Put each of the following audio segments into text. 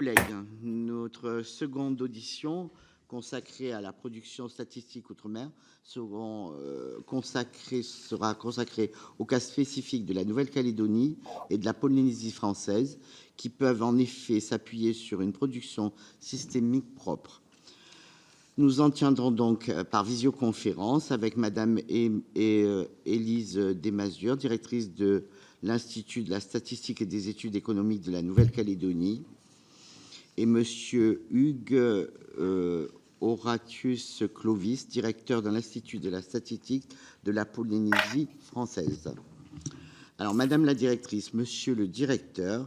Collègues, notre seconde audition consacrée à la production statistique outre-mer sera consacrée au cas spécifique de la Nouvelle-Calédonie et de la Polynésie française, qui peuvent en effet s'appuyer sur une production systémique propre. Nous en tiendrons donc par visioconférence avec Madame Élise Desmazures, directrice de l'Institut de la statistique et des études économiques de la Nouvelle-Calédonie, et Monsieur Hugues Horatius Clovis, directeur de l'Institut de la statistique de la Polynésie française. Alors, Madame la directrice, Monsieur le directeur,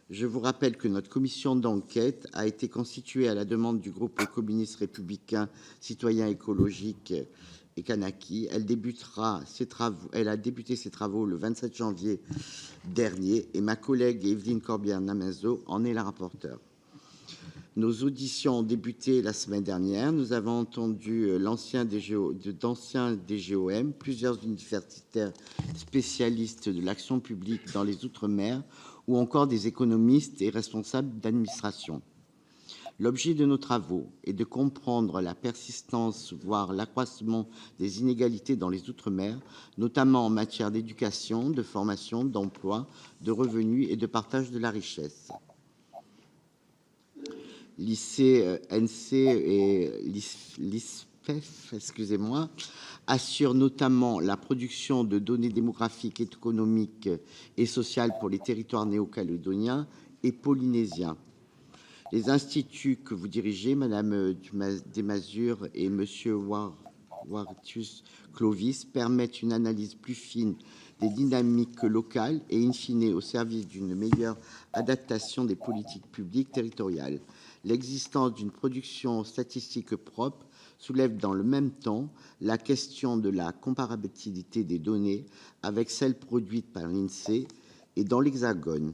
je vous rappelle que notre commission d'enquête a été constituée à la demande du groupe communiste républicain citoyen écologique et Kanaki. Elle a débuté ses travaux le 27 janvier dernier et ma collègue Evelyne Corbière-Namazo en est la rapporteure. Nos auditions ont débuté la semaine dernière. Nous avons entendu d'anciens DGOM, plusieurs universitaires spécialistes de l'action publique dans les Outre-mer ou encore des économistes et responsables d'administration. L'objet de nos travaux est de comprendre la persistance, voire l'accroissement des inégalités dans les Outre-mer, notamment en matière d'éducation, de formation, d'emploi, de revenus et de partage de la richesse. L'ICNC et l'ISPEF, assurent notamment la production de données démographiques, économiques et sociales pour les territoires néo-calédoniens et polynésiens. Les instituts que vous dirigez, Madame Desmazures et Monsieur Horatius Clovis, permettent une analyse plus fine des dynamiques locales et, in fine, au service d'une meilleure adaptation des politiques publiques territoriales. L'existence d'une production statistique propre soulève dans le même temps la question de la comparabilité des données avec celles produites par l'INSEE et dans l'Hexagone.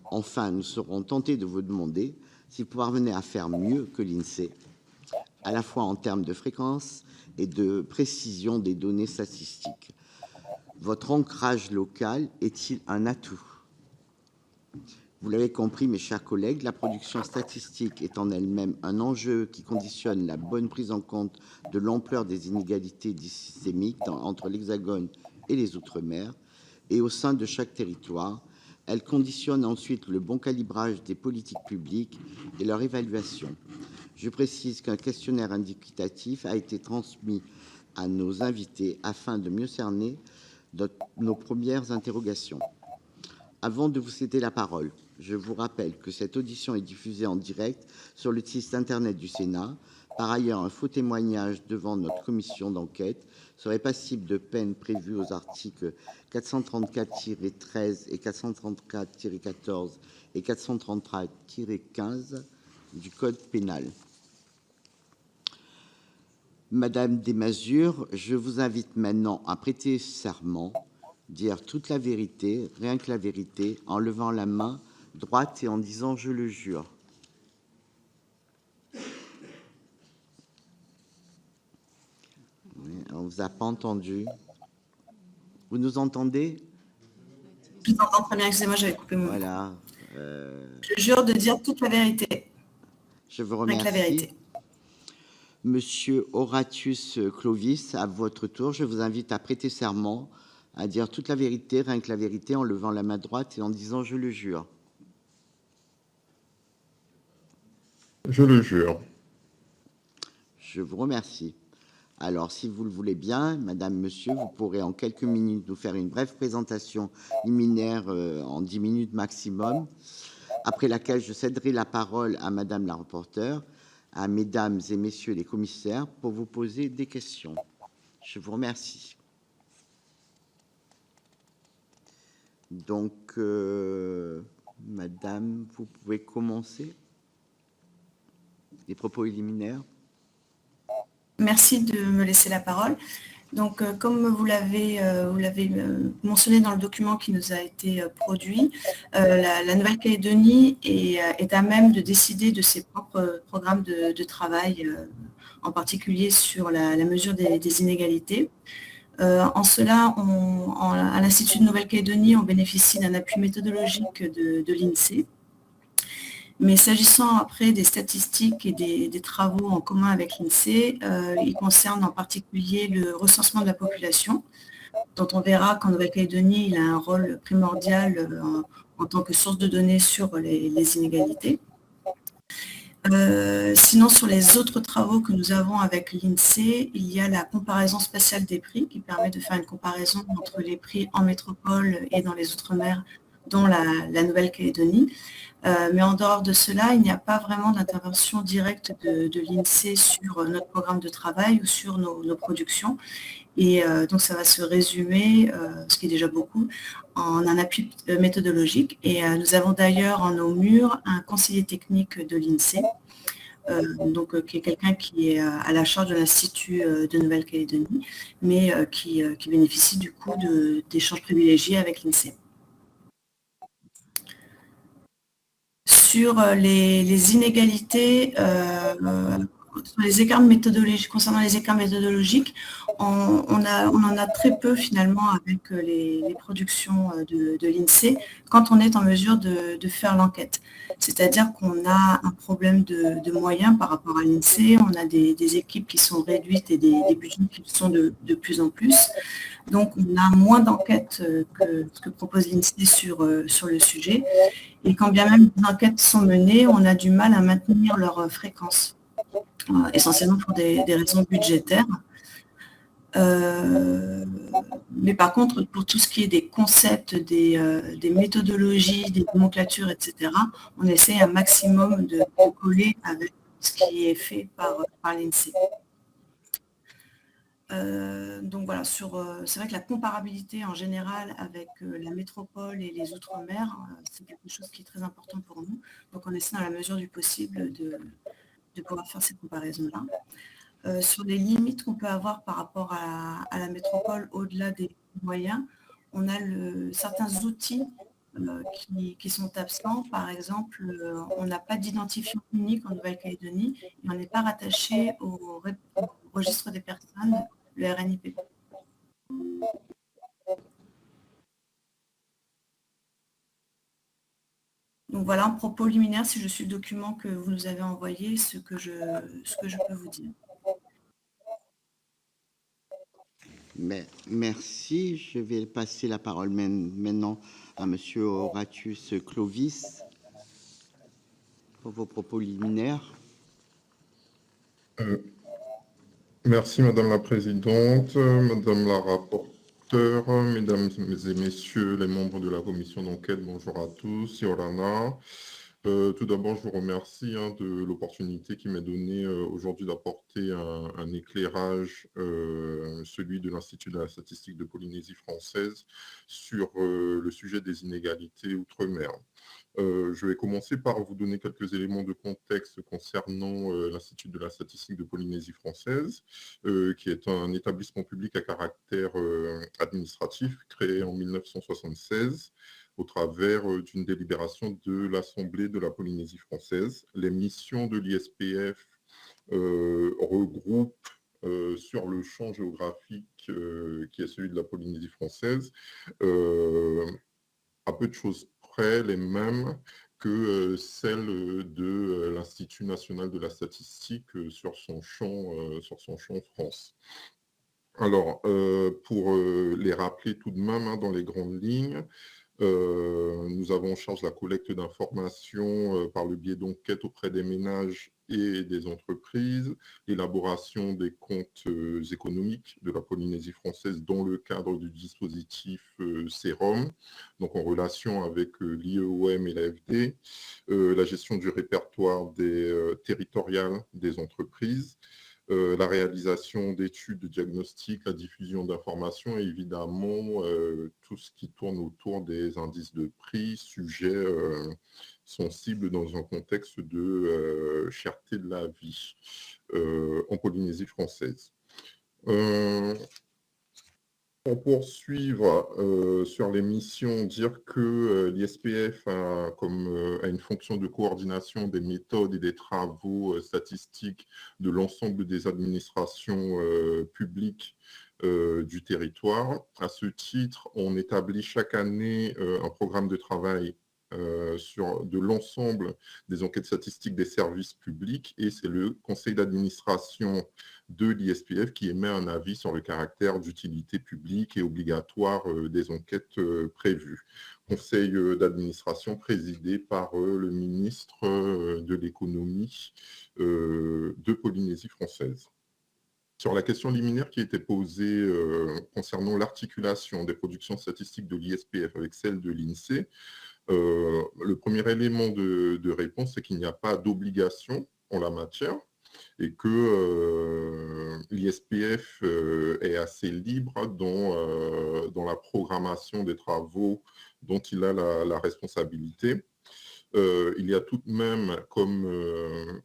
Enfin, nous serons tentés de vous demander si vous parvenez à faire mieux que l'INSEE, à la fois en termes de fréquence et de précision des données statistiques. Votre ancrage local est-il un atout ? Vous l'avez compris, mes chers collègues, la production statistique est en elle-même un enjeu qui conditionne la bonne prise en compte de l'ampleur des inégalités systémiques entre l'Hexagone et les Outre-mer, et au sein de chaque territoire. Elle conditionne ensuite le bon calibrage des politiques publiques et leur évaluation. Je précise qu'un questionnaire indicatif a été transmis à nos invités afin de mieux cerner nos premières interrogations. Avant de vous céder la parole, je vous rappelle que cette audition est diffusée en direct sur le site internet du Sénat. Par ailleurs, un faux témoignage devant notre commission d'enquête serait passible de peine prévue aux articles 434-13 et 434-14 et 433-15 du Code pénal. Madame Desmazures, je vous invite maintenant à prêter serment, dire toute la vérité, rien que la vérité, en levant la main droite et en disant « je le jure ». On ne vous a pas entendu. Vous nous entendez? Je vous entends très bien, excusez-moi, j'avais coupé mon... Voilà. Je jure de dire toute la vérité. Je vous remercie. Avec la vérité. Monsieur Horatius Clovis, à votre tour, je vous invite à prêter serment, à dire toute la vérité, rien que la vérité, en levant la main droite et en disant « je le jure ». Je le jure. Je vous remercie. Alors, si vous le voulez bien, Madame, Monsieur, vous pourrez en quelques minutes nous faire une brève présentation liminaire en 10 minutes maximum, après laquelle je céderai la parole à Madame la rapporteure, à Mesdames et Messieurs les commissaires pour vous poser des questions. Je vous remercie. Donc, Madame, vous pouvez commencer les propos liminaires. Merci de me laisser la parole. Donc, comme vous l'avez mentionné dans le document qui nous a été produit, la Nouvelle-Calédonie est à même de décider de ses propres programmes de travail, en particulier sur la mesure des inégalités. En cela, à l'Institut de Nouvelle-Calédonie, on bénéficie d'un appui méthodologique de l'INSEE. Mais s'agissant après des statistiques et des travaux en commun avec l'INSEE, ils concernent en particulier le recensement de la population, dont on verra qu'en Nouvelle-Calédonie, il a un rôle primordial en tant que source de données sur les inégalités. Sinon, sur les autres travaux que nous avons avec l'INSEE, il y a la comparaison spatiale des prix qui permet de faire une comparaison entre les prix en métropole et dans les Outre-mer, dont la Nouvelle-Calédonie. Mais en dehors de cela, il n'y a pas vraiment d'intervention directe de l'INSEE sur notre programme de travail ou sur nos productions. Et donc, ça va se résumer, ce qui est déjà beaucoup, en un appui méthodologique. Et nous avons d'ailleurs en nos murs un conseiller technique de l'INSEE, qui est quelqu'un qui est à la charge de l'Institut de Nouvelle-Calédonie, mais qui bénéficie du coup d'échanges privilégiés avec l'INSEE. Sur les inégalités, sur les écarts méthodologiques, concernant les écarts méthodologiques, on en a très peu finalement avec les productions de l'INSEE quand on est en mesure de faire l'enquête. C'est-à-dire qu'on a un problème de moyens par rapport à l'INSEE, on a des équipes qui sont réduites et des budgets qui sont de plus en plus. Donc on a moins d'enquêtes que ce que propose l'INSEE sur le sujet. Et quand bien même des enquêtes sont menées, on a du mal à maintenir leur fréquence, essentiellement pour des raisons budgétaires. Mais par contre, pour tout ce qui est des concepts, des méthodologies, des nomenclatures, etc., on essaie un maximum de coller avec ce qui est fait par l'INSEE. Donc voilà, c'est vrai que la comparabilité en général avec la métropole et les Outre-mer, c'est quelque chose qui est très important pour nous. Donc on essaie dans la mesure du possible de pouvoir faire ces comparaisons-là. Sur les limites qu'on peut avoir par rapport à la métropole au-delà des moyens, on a certains outils qui sont absents. Par exemple, on n'a pas d'identifiant unique en Nouvelle-Calédonie et on n'est pas rattaché au registre des personnes, le RNIP. Donc voilà un propos liminaire, si je suis le document que vous nous avez envoyé, ce que je peux vous dire. Mais, merci. Je vais passer la parole maintenant à Monsieur Horatius Clovis pour vos propos liminaires. Merci Madame la Présidente, Madame la rapporteure, Mesdames et Messieurs les membres de la commission d'enquête, bonjour à tous, Yorana. Tout d'abord, je vous remercie de l'opportunité qui m'est donnée aujourd'hui d'apporter un éclairage, celui de l'Institut de la statistique de Polynésie française, sur le sujet des inégalités outre-mer. Je vais commencer par vous donner quelques éléments de contexte concernant l'Institut de la statistique de Polynésie française, qui est un établissement public à caractère administratif créé en 1976 au travers d'une délibération de l'Assemblée de la Polynésie française. Les missions de l'ISPF regroupent sur le champ géographique qui est celui de la Polynésie française, à peu de choses près les mêmes que celles de l'Institut national de la statistique sur son champ France. Alors, pour les rappeler tout de même dans les grandes lignes, nous avons en charge la collecte d'informations par le biais d'enquêtes auprès des ménages et des entreprises, l'élaboration des comptes économiques de la Polynésie française dans le cadre du dispositif CEROM, donc en relation avec l'IEOM et l'AFD, la gestion du répertoire territorial des entreprises, la réalisation d'études de diagnostic, la diffusion d'informations et évidemment tout ce qui tourne autour des indices de prix, sujets sensibles dans un contexte de cherté de la vie en Polynésie française. Pour poursuivre sur les missions, dire que l'ISPF a une fonction de coordination des méthodes et des travaux statistiques de l'ensemble des administrations publiques du territoire. À ce titre, on établit chaque année un programme de travail de l'ensemble des enquêtes statistiques des services publics, et c'est le conseil d'administration de l'ISPF qui émet un avis sur le caractère d'utilité publique et obligatoire des enquêtes prévues. Conseil d'administration présidé par le ministre de l'économie de Polynésie française. Sur la question liminaire qui était posée concernant l'articulation des productions statistiques de l'ISPF avec celles de l'INSEE, le premier élément de réponse, c'est qu'il n'y a pas d'obligation en la matière et que l'ISPF est assez libre dans la programmation des travaux dont il a la responsabilité. Il y a tout de même, comme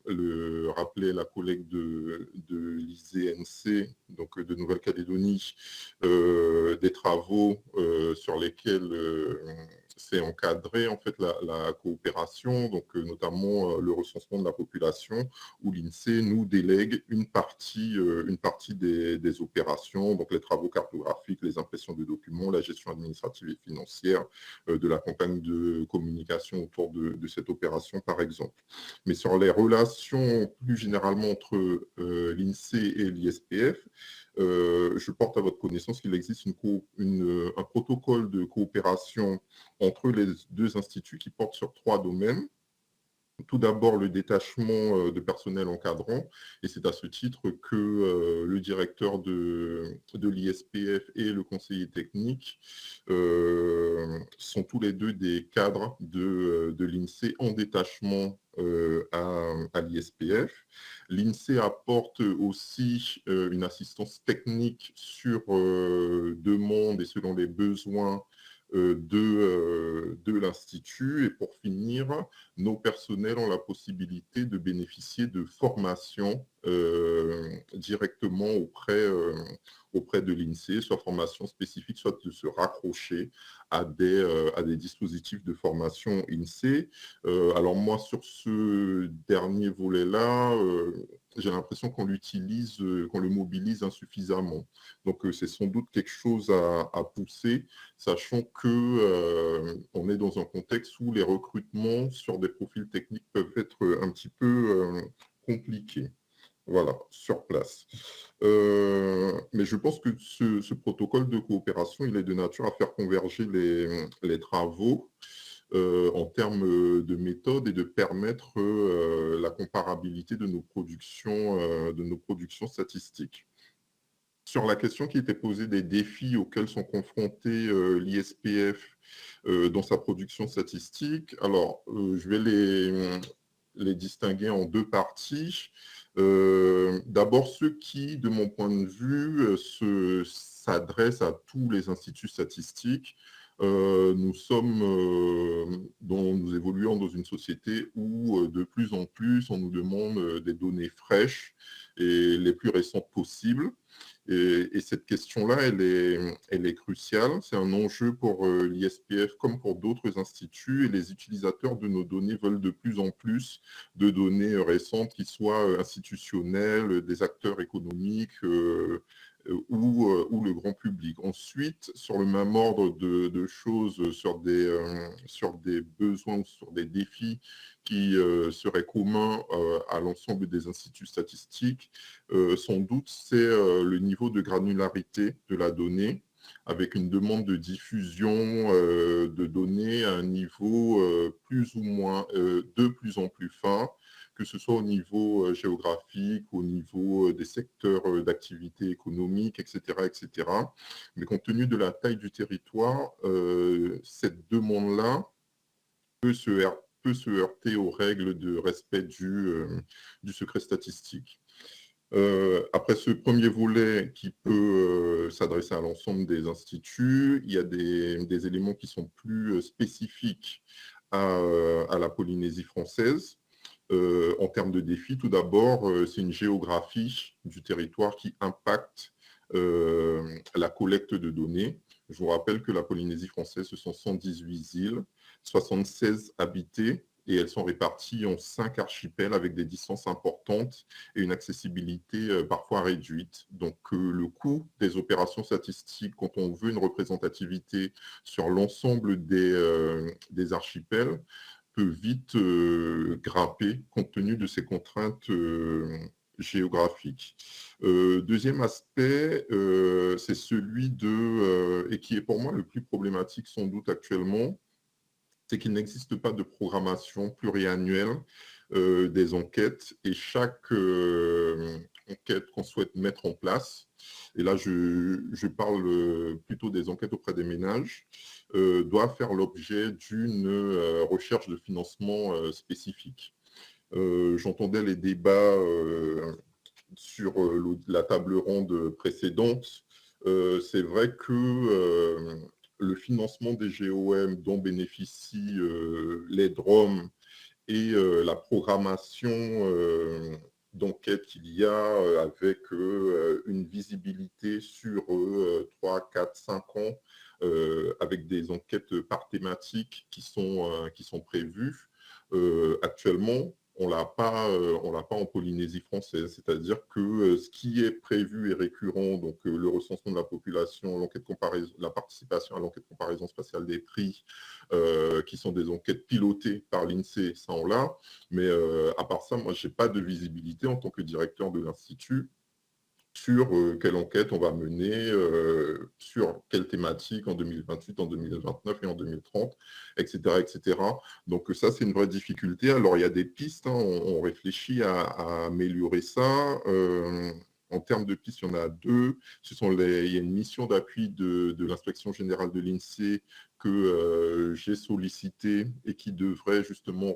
le rappelait la collègue de l'ISENC, donc de Nouvelle-Calédonie, des travaux sur lesquels c'est encadré en fait la coopération, donc notamment le recensement de la population, où l'INSEE nous délègue une partie des opérations, donc les travaux cartographiques, les impressions de documents, la gestion administrative et financière de la campagne de communication autour de cette opération, par exemple. Mais sur les relations plus généralement entre l'INSEE et l'ISPF, je porte à votre connaissance qu'il existe un protocole de coopération entre les deux instituts qui porte sur 3 domaines. Tout d'abord, le détachement de personnel encadrant, et c'est à ce titre que le directeur de l'ISPF et le conseiller technique sont tous les deux des cadres de l'INSEE en détachement à l'ISPF. L'INSEE apporte aussi une assistance technique sur demande et selon les besoins de l'Institut. Et pour finir, nos personnels ont la possibilité de bénéficier de formations directement auprès de l'INSEE, soit formation spécifique, soit de se raccrocher à des dispositifs de formation INSEE. Alors moi, sur ce dernier volet-là, j'ai l'impression qu'on l'utilise, qu'on le mobilise insuffisamment. Donc c'est sans doute quelque chose à pousser, sachant qu'on est dans un contexte où les recrutements sur des profils techniques peuvent être un petit peu compliqués. Voilà, sur place. Mais je pense que ce protocole de coopération, il est de nature à faire converger les travaux en termes de méthode et de permettre la comparabilité de nos productions statistiques. Sur la question qui était posée des défis auxquels sont confrontés l'ISPF dans sa production statistique, alors je vais les distinguer en 2 parties. D'abord, ceux qui, de mon point de vue, s'adressent à tous les instituts statistiques. Nous évoluons dans une société où de plus en plus on nous demande des données fraîches et les plus récentes possibles. Et cette question-là, elle est cruciale. C'est un enjeu pour l'ISPF comme pour d'autres instituts. Et les utilisateurs de nos données veulent de plus en plus de données récentes qui soient institutionnelles, des acteurs économiques ou le grand public. Ensuite, sur le même ordre de choses, sur des besoins ou sur des défis qui seraient communs à l'ensemble des instituts statistiques, sans doute, c'est le niveau de granularité de la donnée, avec une demande de diffusion de données à un niveau plus ou moins de plus en plus fin, que ce soit au niveau géographique, au niveau des secteurs d'activité économique, etc., etc. Mais compte tenu de la taille du territoire, cette demande-là peut se heurter aux règles de respect du secret statistique. Après ce premier volet qui peut s'adresser à l'ensemble des instituts, il y a des éléments qui sont plus spécifiques à la Polynésie française. En termes de défis, tout d'abord, c'est une géographie du territoire qui impacte la collecte de données. Je vous rappelle que la Polynésie française, ce sont 118 îles, 76 habitées et elles sont réparties en 5 archipels avec des distances importantes et une accessibilité parfois réduite. Donc, le coût des opérations statistiques, quand on veut une représentativité sur l'ensemble des archipels, peut vite grimper compte tenu de ces contraintes géographiques. Deuxième aspect, c'est celui et qui est pour moi le plus problématique sans doute actuellement, c'est qu'il n'existe pas de programmation pluriannuelle des enquêtes, et chaque enquête qu'on souhaite mettre en place, et là je parle plutôt des enquêtes auprès des ménages, doit faire l'objet d'une recherche de financement spécifique. J'entendais les débats sur la table ronde précédente. C'est vrai que le financement des GOM dont bénéficient les DROM et la programmation d'enquête qu'il y a avec une visibilité sur 3, 4, 5 ans, avec des enquêtes par thématique qui sont prévues. Actuellement, on l'a pas en Polynésie française, c'est-à-dire que ce qui est prévu et récurrent, donc le recensement de la population, la participation à l'enquête comparaison spatiale des prix, qui sont des enquêtes pilotées par l'INSEE, ça on l'a, mais à part ça, moi je n'ai pas de visibilité en tant que directeur de l'Institut sur quelle enquête on va mener, sur quelle thématique en 2028, en 2029 et en 2030, etc. etc. Donc ça, c'est une vraie difficulté. Alors, il y a des pistes, hein, on réfléchit à améliorer ça. En termes de pistes, il y en a 2. Il y a une mission d'appui de l'inspection générale de l'INSEE que j'ai sollicitée et qui devrait justement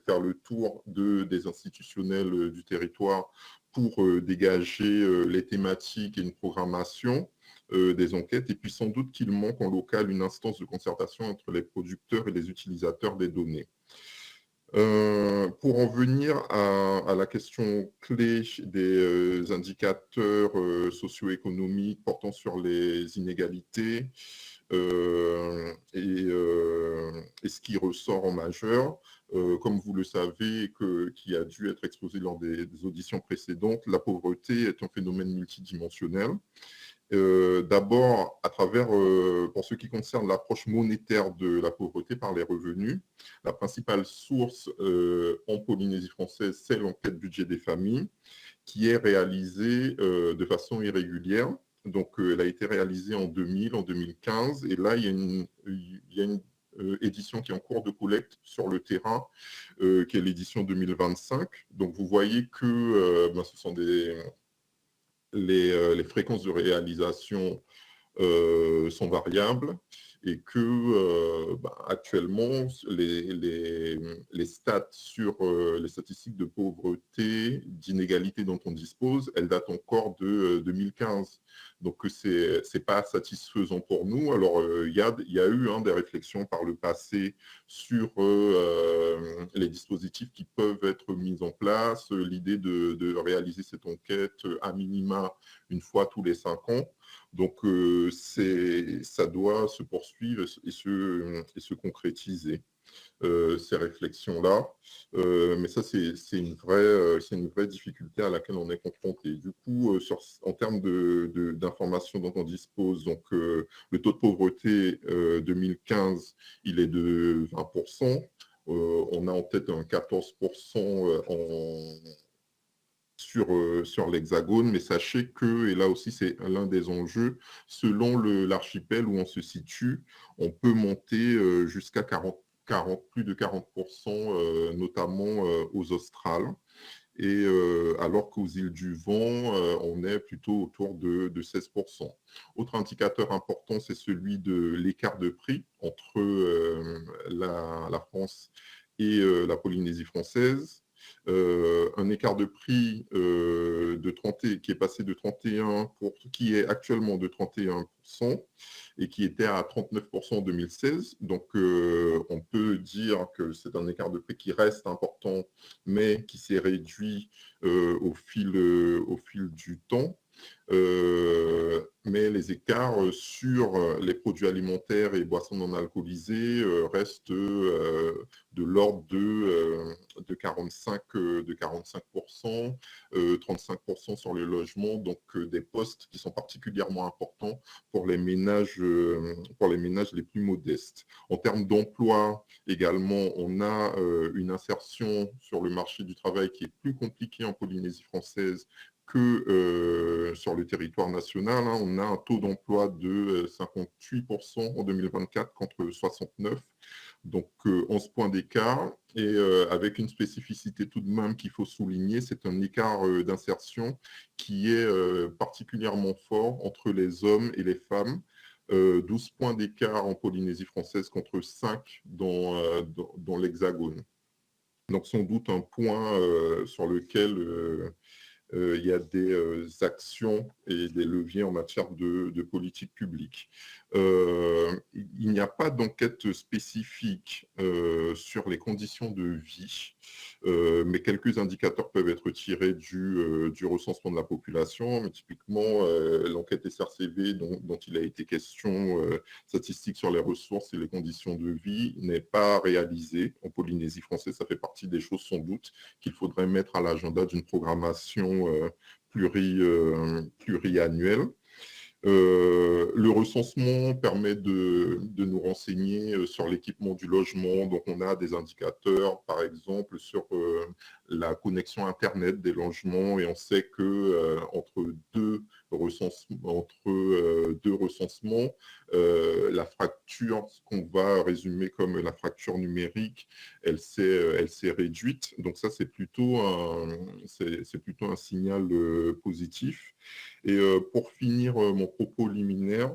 faire le tour des institutionnels du territoire pour dégager les thématiques et une programmation des enquêtes. Et puis sans doute qu'il manque en local une instance de concertation entre les producteurs et les utilisateurs des données. Pour en venir à la question clé des indicateurs socio-économiques portant sur les inégalités et ce qui ressort en majeur, comme vous le savez, qui a dû être exposé lors des auditions précédentes, la pauvreté est un phénomène multidimensionnel. D'abord, pour ce qui concerne l'approche monétaire de la pauvreté par les revenus, la principale source en Polynésie française, c'est l'enquête budget des familles, qui est réalisée de façon irrégulière. Donc, elle a été réalisée en 2000, en 2015, et là, il y a une édition qui est en cours de collecte sur le terrain, qui est l'édition 2025. Donc, vous voyez que ce sont les fréquences de réalisation sont variables, et que actuellement, les stats sur les statistiques de pauvreté, d'inégalité dont on dispose, elles datent encore de 2015. Donc, ce n'est pas satisfaisant pour nous. Alors, il y a eu des réflexions par le passé sur les dispositifs qui peuvent être mis en place, l'idée de réaliser cette enquête à minima une fois tous les 5 ans. Donc, ça doit se poursuivre et se concrétiser, ces réflexions-là. Mais ça, c'est une vraie difficulté à laquelle on est confronté. Du coup, en termes d'informations dont on dispose, donc, le taux de pauvreté 2015, il est de 20%. On a en tête un 14% sur l'Hexagone, mais sachez que, et là aussi c'est l'un des enjeux, selon l'archipel où on se situe, on peut monter jusqu'à plus de 40%, notamment aux Australes. Et alors qu'aux îles du Vent, on est plutôt autour de 16%. Autre indicateur important, c'est celui de l'écart de prix entre la France et la Polynésie française. Un écart de prix qui est passé de 31%, qui est actuellement de 31%, et qui était à 39% en 2016. Donc, on peut dire que c'est un écart de prix qui reste important, mais qui s'est réduit au fil du temps. Mais les écarts sur les produits alimentaires et boissons non alcoolisées restent de l'ordre de 45%, 35% sur les logements, donc des postes qui sont particulièrement importants pour les ménages les plus modestes. En termes d'emploi également, on a une insertion sur le marché du travail qui est plus compliquée en Polynésie française que sur le territoire national. On a un taux d'emploi de 58% en 2024 contre 69%, donc 11 points d'écart. Et avec une spécificité tout de même qu'il faut souligner, c'est un écart d'insertion qui est particulièrement fort entre les hommes et les femmes. 12 points d'écart en Polynésie française contre 5 dans l'Hexagone. Donc sans doute un point sur lequel il y a des actions et des leviers en matière de politique publique. Il n'y a pas d'enquête spécifique sur les conditions de vie, mais quelques indicateurs peuvent être tirés du recensement de la population. Mais typiquement, l'enquête SRCV dont il a été question, statistique sur les ressources et les conditions de vie, n'est pas réalisée en Polynésie française. Ça fait partie des choses sans doute qu'il faudrait mettre à l'agenda d'une programmation pluriannuelle. Le recensement permet de nous renseigner sur l'équipement du logement. Donc, on a des indicateurs, par exemple, sur la connexion Internet des logements. Et on sait que entre deux recensements, la fracture, ce qu'on va résumer comme la fracture numérique, elle s'est réduite. Donc, ça, c'est plutôt un signal positif. Et pour finir mon propos liminaire,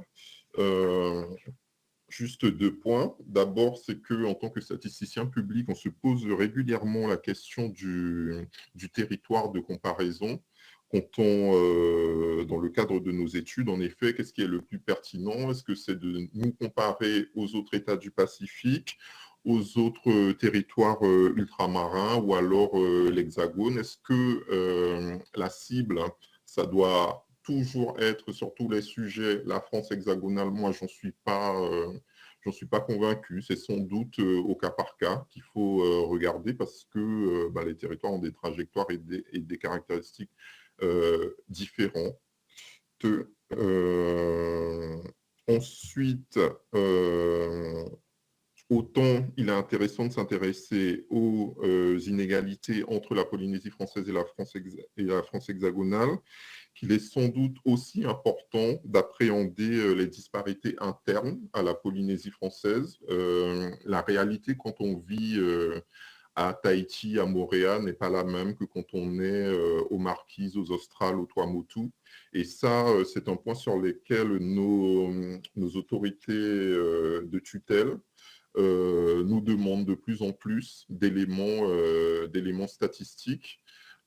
juste 2 points. D'abord, c'est qu'en tant que statisticien public, on se pose régulièrement la question du territoire de comparaison. Quand dans le cadre de nos études, en effet, qu'est-ce qui est le plus pertinent? Est-ce que c'est de nous comparer aux autres États du Pacifique, aux autres territoires ultramarins ou alors l'Hexagone? Est-ce que la cible, ça doit toujours être sur tous les sujets la France hexagonale? Moi, j'en suis pas convaincu. C'est sans doute au cas par cas qu'il faut regarder parce que les territoires ont des trajectoires et des caractéristiques différentes. Ensuite, autant il est intéressant de s'intéresser aux inégalités entre la Polynésie française et la France hexagonale, qu'il est sans doute aussi important d'appréhender les disparités internes à la Polynésie française. La réalité quand on vit à Tahiti, à Moorea, n'est pas la même que quand on est aux Marquises, aux Australes, au Tuamotu. Et ça, c'est un point sur lequel nos autorités de tutelle nous demandent de plus en plus d'éléments statistiques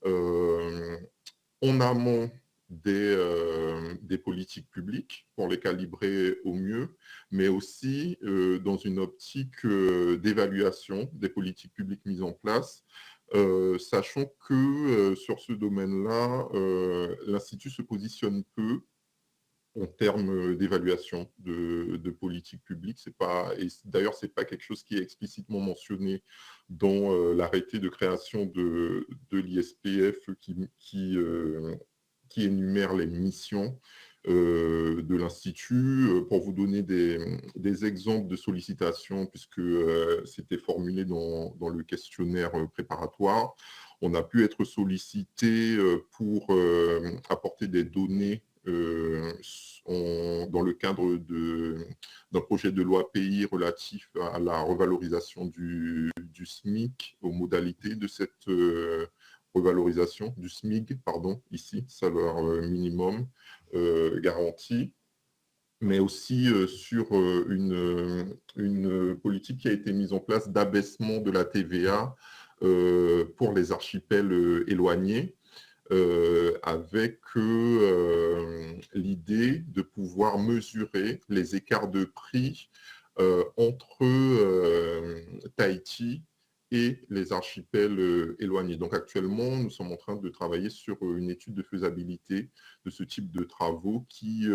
en amont des politiques publiques pour les calibrer au mieux, mais aussi dans une optique d'évaluation des politiques publiques mises en place, sachant que sur ce domaine-là, l'Institut se positionne peu en termes d'évaluation de politique publique. D'ailleurs, ce n'est pas quelque chose qui est explicitement mentionné dans l'arrêté de création de l'ISPF qui énumère les missions de l'Institut. Pour vous donner des exemples de sollicitations, puisque c'était formulé dans le questionnaire préparatoire, on a pu être sollicité pour apporter des données dans le cadre d'un projet de loi pays relatif à la revalorisation du SMIC, aux modalités de cette revalorisation du SMIG, ici, salaire minimum garanti, mais aussi sur une politique qui a été mise en place d'abaissement de la TVA pour les archipels éloignés, avec l'idée de pouvoir mesurer les écarts de prix entre Tahiti et les archipels éloignés. Donc actuellement, nous sommes en train de travailler sur une étude de faisabilité de ce type de travaux qui,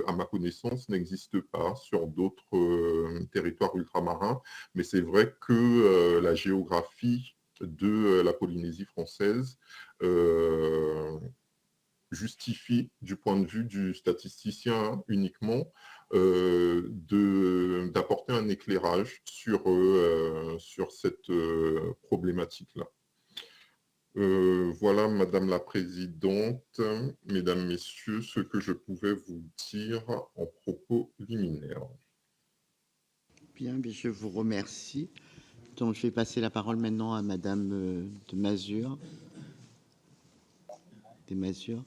à ma connaissance, n'existe pas sur d'autres territoires ultramarins. Mais c'est vrai que la géographie de la Polynésie française justifie, du point de vue du statisticien uniquement, d'apporter un éclairage sur cette problématique-là. Voilà, Madame la Présidente, Mesdames, Messieurs, ce que je pouvais vous dire en propos liminaire. Bien, je vous remercie. Donc, je vais passer la parole maintenant à Madame de Mazure. Des Mazures.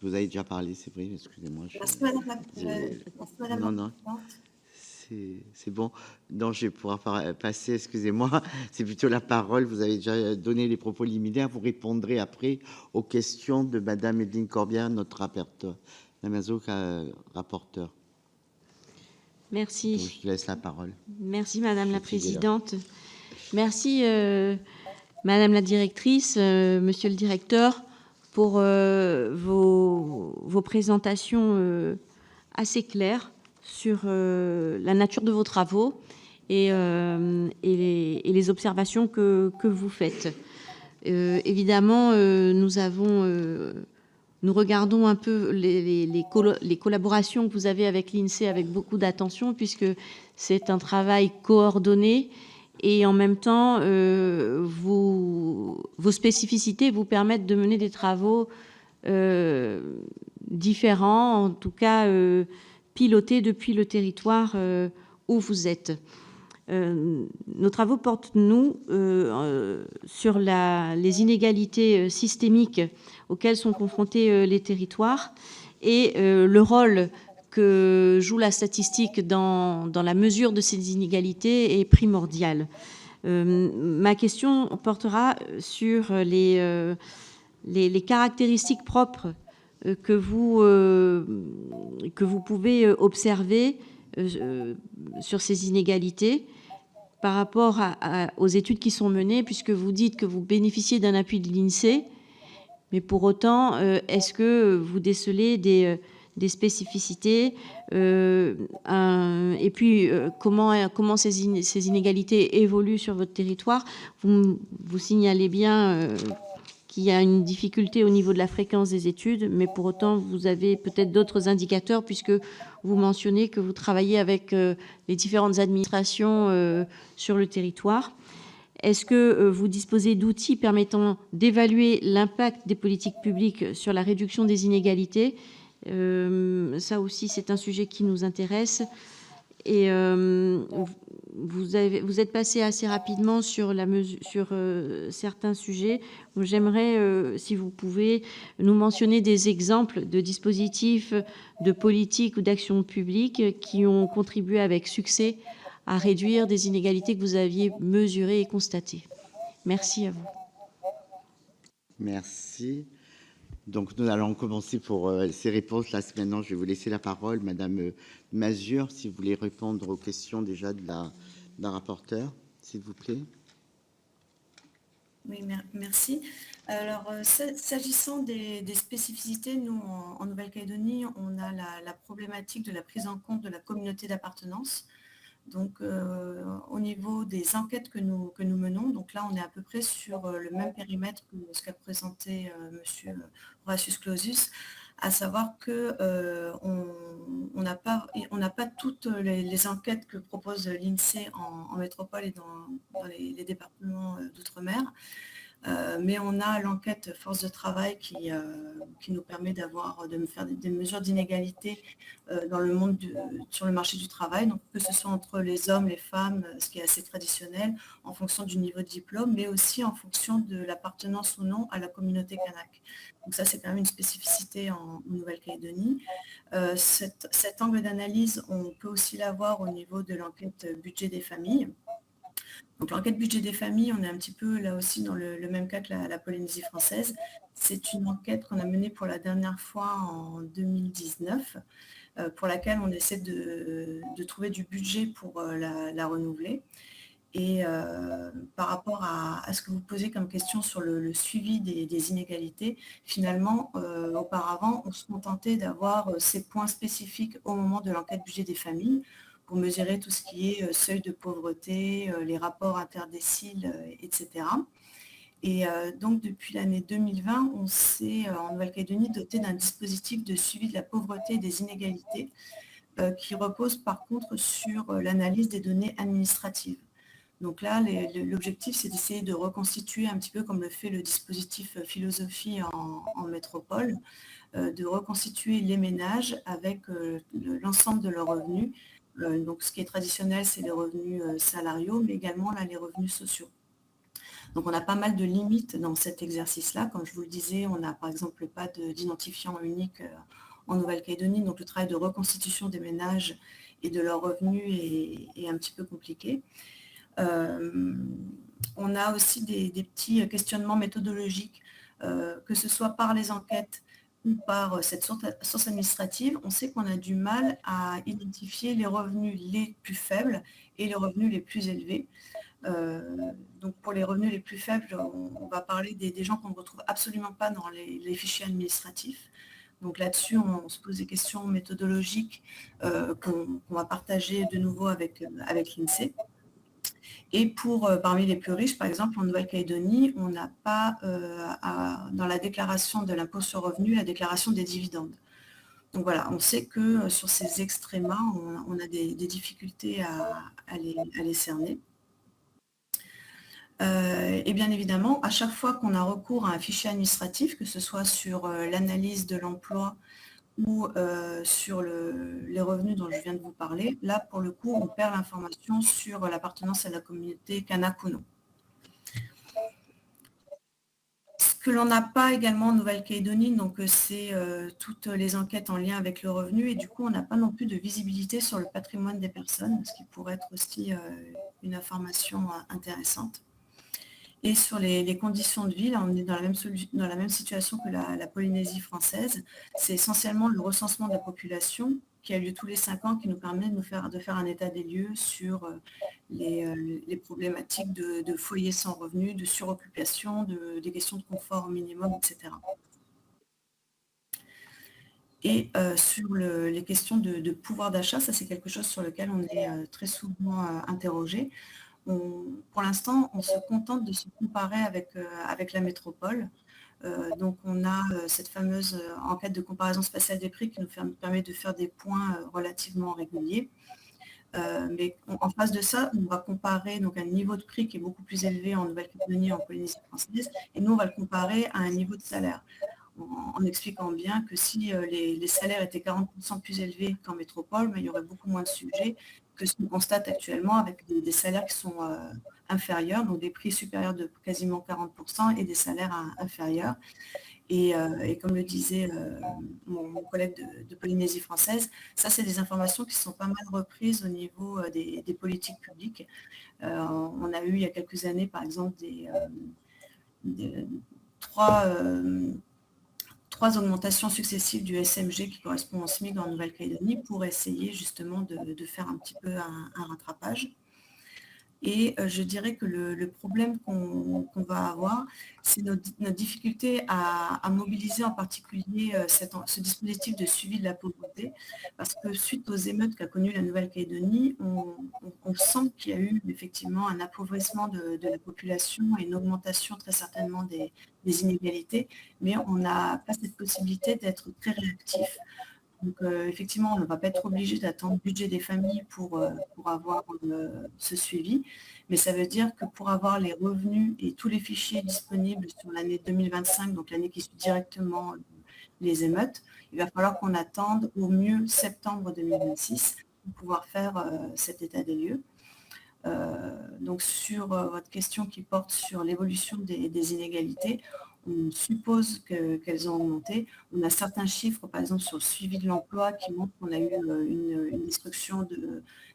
Vous avez déjà parlé, c'est vrai, excusez-moi. Merci, Madame Non, non, c'est bon. Donc, je vais pouvoir passer, excusez-moi, c'est plutôt la parole. Vous avez déjà donné les propos liminaires. Vous répondrez après aux questions de Madame Evelyne Corbière, notre rapporteur. Madame Azouk, rapporteur. Merci. Donc, je te laisse la parole. Merci, Madame la Présidente. Merci, Madame la Directrice, Monsieur le Directeur, pour vos présentations assez claires sur la nature de vos travaux et les observations que vous faites. Évidemment, nous regardons un peu les collaborations que vous avez avec l'INSEE avec beaucoup d'attention, puisque c'est un travail coordonné et en même temps, vos spécificités vous permettent de mener des travaux différents, en tout cas pilotés depuis le territoire où vous êtes. Nos travaux portent, nous, sur les inégalités systémiques auxquelles sont confrontés les territoires et le rôle que joue la statistique dans la mesure de ces inégalités est primordial. Ma question portera sur les caractéristiques propres que vous pouvez observer sur ces inégalités par rapport aux études qui sont menées, puisque vous dites que vous bénéficiez d'un appui de l'INSEE, mais pour autant, est-ce que vous décelez des spécificités et puis comment ces inégalités évoluent sur votre territoire? Vous signalez bien qu'il y a une difficulté au niveau de la fréquence des études, mais pour autant, vous avez peut-être d'autres indicateurs, puisque vous mentionnez que vous travaillez avec les différentes administrations sur le territoire. Est-ce que vous disposez d'outils permettant d'évaluer l'impact des politiques publiques sur la réduction des inégalités? Ça aussi, c'est un sujet qui nous intéresse. Et vous êtes passé assez rapidement sur certains sujets. J'aimerais, si vous pouvez, nous mentionner des exemples de dispositifs, de politiques ou d'actions publiques qui ont contribué avec succès à réduire des inégalités que vous aviez mesurées et constatées. Merci à vous. Merci. Donc, nous allons commencer pour ces réponses. Là, maintenant, je vais vous laisser la parole, Madame Mazure, si vous voulez répondre aux questions déjà d'un rapporteur, s'il vous plaît. Oui, merci. Alors, s'agissant des spécificités, nous, en Nouvelle-Calédonie, on a la problématique de la prise en compte de la communauté d'appartenance. Donc, au niveau des enquêtes que nous menons, donc là, on est à peu près sur le même périmètre que ce qu'a présenté M. Horatius Clausius, à savoir qu'on n'a pas toutes les enquêtes que propose l'INSEE en métropole et dans les départements d'outre-mer. Mais on a l'enquête force de travail qui nous permet de faire des mesures d'inégalité dans le monde sur le marché du travail, donc que ce soit entre les hommes, les femmes, ce qui est assez traditionnel, en fonction du niveau de diplôme, mais aussi en fonction de l'appartenance ou non à la communauté kanak. Donc ça, c'est quand même une spécificité en Nouvelle-Calédonie. Cet angle d'analyse, on peut aussi l'avoir au niveau de l'enquête budget des familles. Donc l'enquête budget des familles, on est un petit peu là aussi dans le même cas que la Polynésie française. C'est une enquête qu'on a menée pour la dernière fois en 2019, pour laquelle on essaie de trouver du budget pour la renouveler. Et par rapport à ce que vous posez comme question sur le suivi des inégalités, finalement, auparavant, on se contentait d'avoir ces points spécifiques au moment de l'enquête budget des familles pour mesurer tout ce qui est seuil de pauvreté, les rapports interdéciles, etc. Et donc, depuis l'année 2020, on s'est, en Nouvelle-Calédonie, doté d'un dispositif de suivi de la pauvreté et des inégalités qui repose par contre sur l'analyse des données administratives. Donc là, l'objectif, c'est d'essayer de reconstituer un petit peu comme le fait le dispositif Philosophie en métropole, de reconstituer les ménages avec l'ensemble de leurs revenus. Donc ce qui est traditionnel, c'est les revenus salariaux, mais également là, les revenus sociaux. Donc on a pas mal de limites dans cet exercice-là. Comme je vous le disais, on n'a par exemple pas d'identifiant unique en Nouvelle-Calédonie, donc le travail de reconstitution des ménages et de leurs revenus est un petit peu compliqué. On a aussi des petits questionnements méthodologiques, que ce soit par les enquêtes ou par cette source administrative. On sait qu'on a du mal à identifier les revenus les plus faibles et les revenus les plus élevés. Donc pour les revenus les plus faibles, on va parler des gens qu'on ne retrouve absolument pas dans les fichiers administratifs. Donc là-dessus, on se pose des questions méthodologiques qu'on va partager de nouveau avec l'INSEE. Et pour parmi les plus riches, par exemple, en Nouvelle-Calédonie, on n'a pas dans la déclaration de l'impôt sur le revenu la déclaration des dividendes. Donc voilà, on sait que sur ces extrémas, on a des difficultés à les cerner. Et bien évidemment, à chaque fois qu'on a recours à un fichier administratif, que ce soit sur l'analyse de l'emploi ou sur les revenus dont je viens de vous parler, là, pour le coup, on perd l'information sur l'appartenance à la communauté kanak ou non. Ce que l'on n'a pas également en Nouvelle-Calédonie, donc c'est toutes les enquêtes en lien avec le revenu, et du coup, on n'a pas non plus de visibilité sur le patrimoine des personnes, ce qui pourrait être aussi une information intéressante. Et sur les conditions de vie, là, on est dans la même situation que la Polynésie française. C'est essentiellement le recensement de la population qui a lieu tous les 5 ans, qui nous permet de faire un état des lieux sur les problématiques de foyers sans revenus, de suroccupation, des questions de confort minimum, etc. Et sur les questions de pouvoir d'achat, ça c'est quelque chose sur lequel on est très souvent interrogé. Pour l'instant, on se contente de se comparer avec la métropole. Donc, on a cette fameuse enquête de comparaison spatiale des prix qui nous permet de faire des points relativement réguliers. Mais en face de ça, on va comparer donc, un niveau de prix qui est beaucoup plus élevé en Nouvelle-Calédonie et en Polynésie française, et nous, on va le comparer à un niveau de salaire, en expliquant bien que si les salaires étaient 40% plus élevés qu'en métropole, mais il y aurait beaucoup moins de sujets que ce qu'on constate actuellement avec des salaires qui sont inférieurs, donc des prix supérieurs de quasiment 40% et des salaires inférieurs. Et comme le disait mon collègue de Polynésie française, ça, c'est des informations qui sont pas mal reprises au niveau des politiques publiques. On a eu il y a quelques années, par exemple, trois augmentations successives du SMG qui correspond au SMIC en Nouvelle-Calédonie pour essayer justement de faire un petit peu un rattrapage. Et je dirais que le problème qu'on va avoir, c'est notre difficulté à mobiliser en particulier ce dispositif de suivi de la pauvreté, parce que suite aux émeutes qu'a connues la Nouvelle-Calédonie, on sent qu'il y a eu effectivement un appauvrissement de la population et une augmentation très certainement des inégalités, mais on n'a pas cette possibilité d'être très réactif. Donc, effectivement, on ne va pas être obligé d'attendre le budget des familles pour avoir ce suivi, mais ça veut dire que pour avoir les revenus et tous les fichiers disponibles sur l'année 2025, donc l'année qui suit directement les émeutes, il va falloir qu'on attende au mieux septembre 2026 pour pouvoir faire cet état des lieux. Donc, sur votre question qui porte sur l'évolution des inégalités, on suppose qu'elles ont augmenté. On a certains chiffres, par exemple, sur le suivi de l'emploi qui montrent qu'on a eu une destruction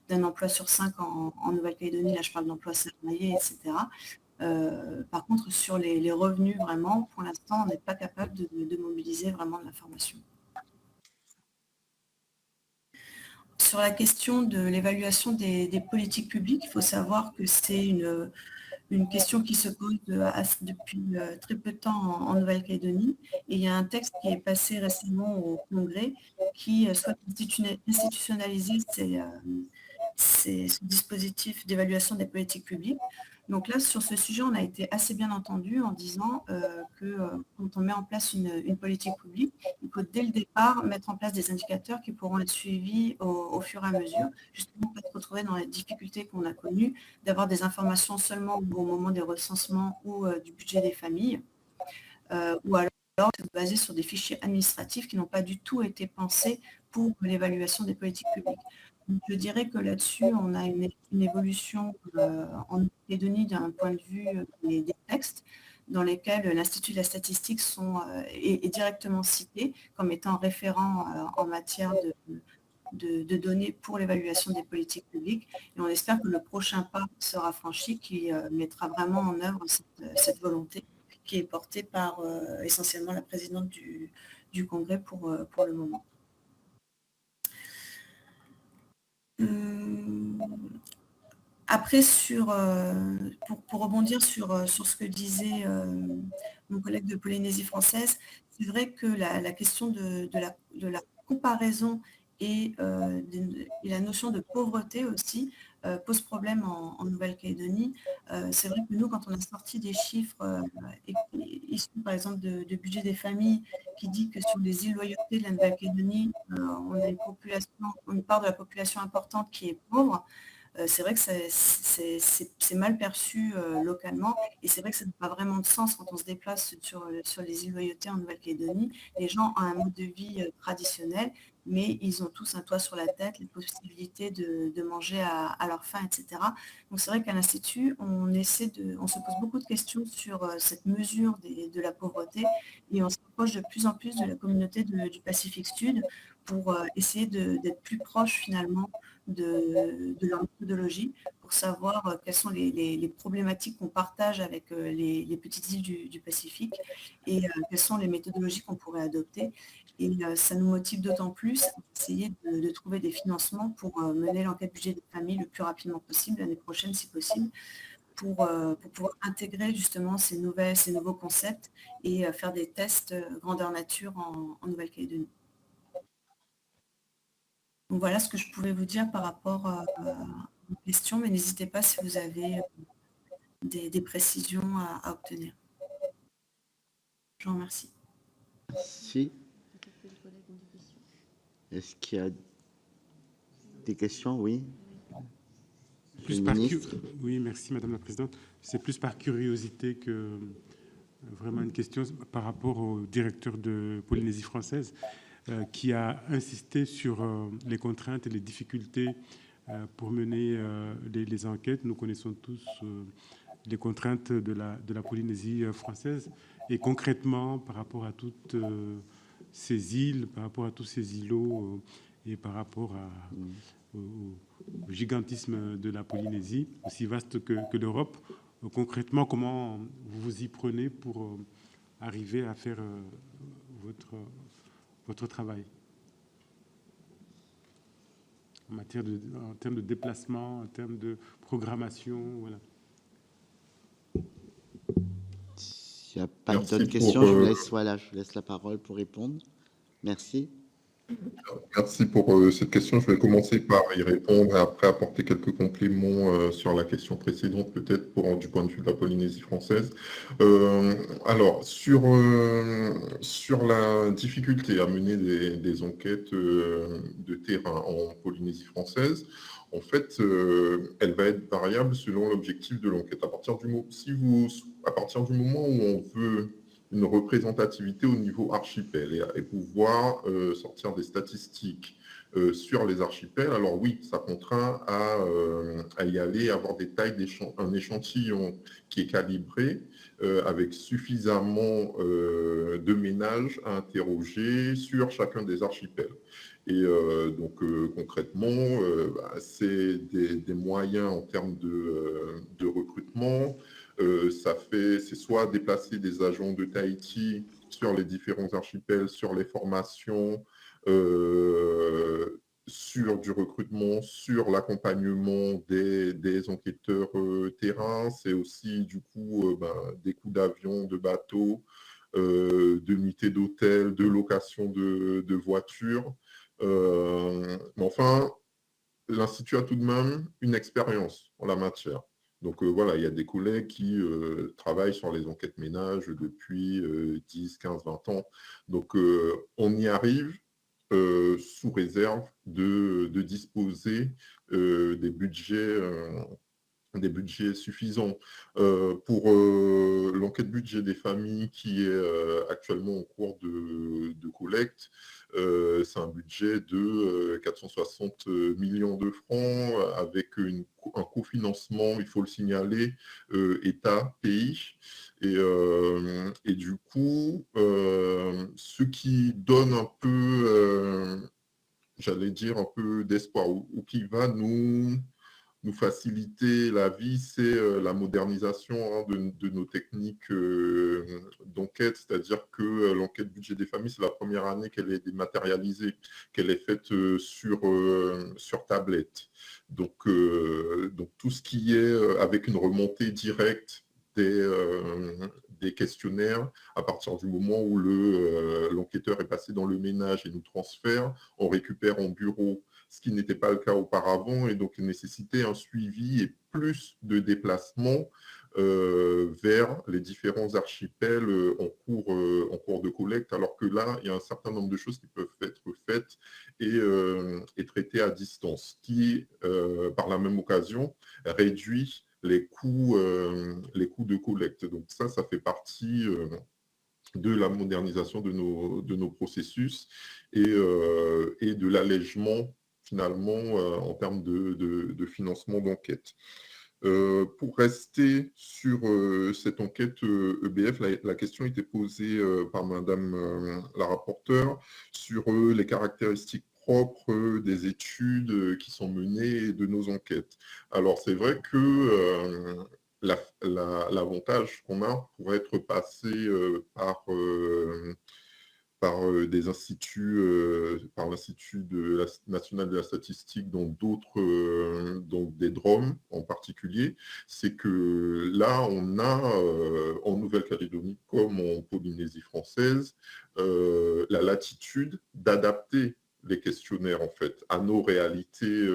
d'un emploi sur 5 en Nouvelle-Calédonie. Là, je parle d'emploi salarié, etc. Par contre, sur les revenus, vraiment, pour l'instant, on n'est pas capable de mobiliser vraiment de l'information. Sur la question de l'évaluation des politiques publiques, il faut savoir que c'est une question qui se pose depuis très peu de temps en Nouvelle-Calédonie. Et il y a un texte qui est passé récemment au Congrès qui souhaite institutionnaliser ce dispositif d'évaluation des politiques publiques. Donc là, sur ce sujet, on a été assez bien entendu en disant que quand on met en place une politique publique, il faut dès le départ mettre en place des indicateurs qui pourront être suivis au fur et à mesure, justement pour se retrouver dans les difficultés qu'on a connues, d'avoir des informations seulement au moment des recensements ou du budget des familles, ou alors se baser sur des fichiers administratifs qui n'ont pas du tout été pensés pour l'évaluation des politiques publiques. Donc, je dirais que là-dessus, on a une évolution en Nouvelle-Calédonie d'un point de vue des textes dans lesquels l'Institut de la statistique est directement cité comme étant référent en matière de données pour l'évaluation des politiques publiques. Et on espère que le prochain pas sera franchi qui mettra vraiment en œuvre cette volonté qui est portée par essentiellement la présidente du Congrès pour le moment. Après, pour rebondir sur ce que disait mon collègue de Polynésie française, c'est vrai que la question de la comparaison et la notion de pauvreté aussi pose problème en Nouvelle-Calédonie. C'est vrai que nous, quand on a sorti des chiffres issus, par exemple, de budget des familles, qui dit que sur les îles Loyauté de la Nouvelle-Calédonie, on a une part de la population importante qui est pauvre, c'est vrai que c'est mal perçu localement, et c'est vrai que ça n'a pas vraiment de sens quand on se déplace sur les îles Loyauté en Nouvelle-Calédonie. Les gens ont un mode de vie traditionnel, mais ils ont tous un toit sur la tête, les possibilités de manger à leur faim, etc. Donc c'est vrai qu'à l'Institut, on se pose beaucoup de questions sur cette mesure de la pauvreté, et on se rapproche de plus en plus de la communauté du Pacifique Sud pour essayer d'être plus proche finalement de leur méthodologie, pour savoir quelles sont les problématiques qu'on partage avec les petites îles du Pacifique, et quelles sont les méthodologies qu'on pourrait adopter. Et ça nous motive d'autant plus à essayer de trouver des financements pour mener l'enquête budget des familles le plus rapidement possible, l'année prochaine si possible, pour pouvoir intégrer justement ces nouveaux concepts et faire des tests grandeur nature en Nouvelle-Calédonie. Donc voilà ce que je pouvais vous dire par rapport aux questions, mais n'hésitez pas si vous avez des précisions à obtenir. Je vous remercie. Merci. Est-ce qu'il y a des questions? Oui. Oui, merci Madame la Présidente. C'est plus par curiosité que vraiment une question par rapport au directeur de Polynésie française qui a insisté sur les contraintes et les difficultés pour mener les enquêtes. Nous connaissons tous les contraintes de la Polynésie française, et concrètement par rapport à toutes ces îles, par rapport à tous ces îlots et par rapport au gigantisme de la Polynésie, aussi vaste que l'Europe. Concrètement, comment vous vous y prenez pour arriver à faire votre travail en termes de déplacement, en termes de programmation, voilà. S'il n'y a pas d'autres questions, je laisse la parole pour répondre. Merci. Merci pour cette question. Je vais commencer par y répondre et après apporter quelques compléments sur la question précédente, peut-être du point de vue de la Polynésie française. Alors, sur la difficulté à mener des enquêtes de terrain en Polynésie française, en fait, elle va être variable selon l'objectif de l'enquête. À partir du moment où on veut une représentativité au niveau archipel et pouvoir sortir des statistiques sur les archipels, alors oui, ça contraint à y aller, avoir un échantillon qui est calibré avec suffisamment de ménages à interroger sur chacun des archipels. Et donc concrètement, c'est des moyens en termes de recrutement. C'est soit déplacer des agents de Tahiti sur les différents archipels, sur les formations, sur du recrutement, sur l'accompagnement des enquêteurs terrain. C'est aussi du coup des coûts d'avion, de bateau, de nuitées d'hôtel, de location de voitures. Mais enfin, l'Institut a tout de même une expérience en la matière. Donc voilà, il y a des collègues qui travaillent sur les enquêtes ménages depuis 10, 15, 20 ans. Donc on y arrive sous réserve de disposer des budgets suffisants. Pour l'enquête budget des familles qui est actuellement en cours de collecte, c'est un budget de 460 millions de francs avec un cofinancement, il faut le signaler, État-pays. Et du coup, ce qui donne un peu, j'allais dire, un peu d'espoir ou qui va nous faciliter la vie, c'est la modernisation de nos techniques d'enquête, c'est-à-dire que l'enquête budget des familles, c'est la première année qu'elle est dématérialisée, qu'elle est faite sur tablette. Donc tout ce qui est avec une remontée directe des questionnaires, à partir du moment où l'enquêteur est passé dans le ménage et nous transfère, on récupère en bureau, ce qui n'était pas le cas auparavant, et donc nécessitait un suivi et plus de déplacements vers les différents archipels en cours de collecte, alors que là, il y a un certain nombre de choses qui peuvent être faites et traitées à distance, qui, par la même occasion, réduit les coûts de collecte. Donc ça fait partie de la modernisation de nos processus et de l'allègement finalement en termes de financement d'enquête. Pour rester sur cette enquête EBF, la question était posée par Madame la rapporteure sur les caractéristiques propres des études qui sont menées et de nos enquêtes. Alors c'est vrai que l'avantage qu'on a pour être passé par des instituts, par l'Institut national de la statistique, dans d'autres, donc des DROM en particulier, c'est que là, on a en Nouvelle-Calédonie comme en Polynésie française, la latitude d'adapter les questionnaires en fait à nos réalités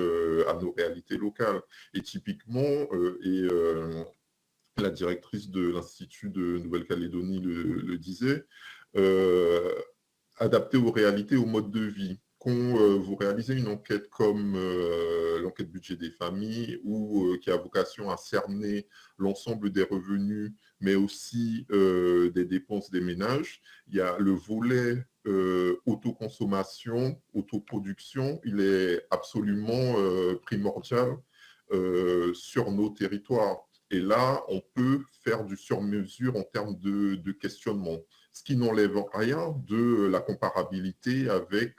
locales. Et typiquement, la directrice de l'Institut de Nouvelle-Calédonie le disait, adapté aux réalités, au mode de vie. Quand vous réalisez une enquête comme l'enquête budget des familles ou qui a vocation à cerner l'ensemble des revenus, mais aussi des dépenses des ménages, il y a le volet autoconsommation, autoproduction, il est absolument primordial sur nos territoires. Et là, on peut faire du sur-mesure en termes de questionnement, ce qui n'enlève rien de la comparabilité avec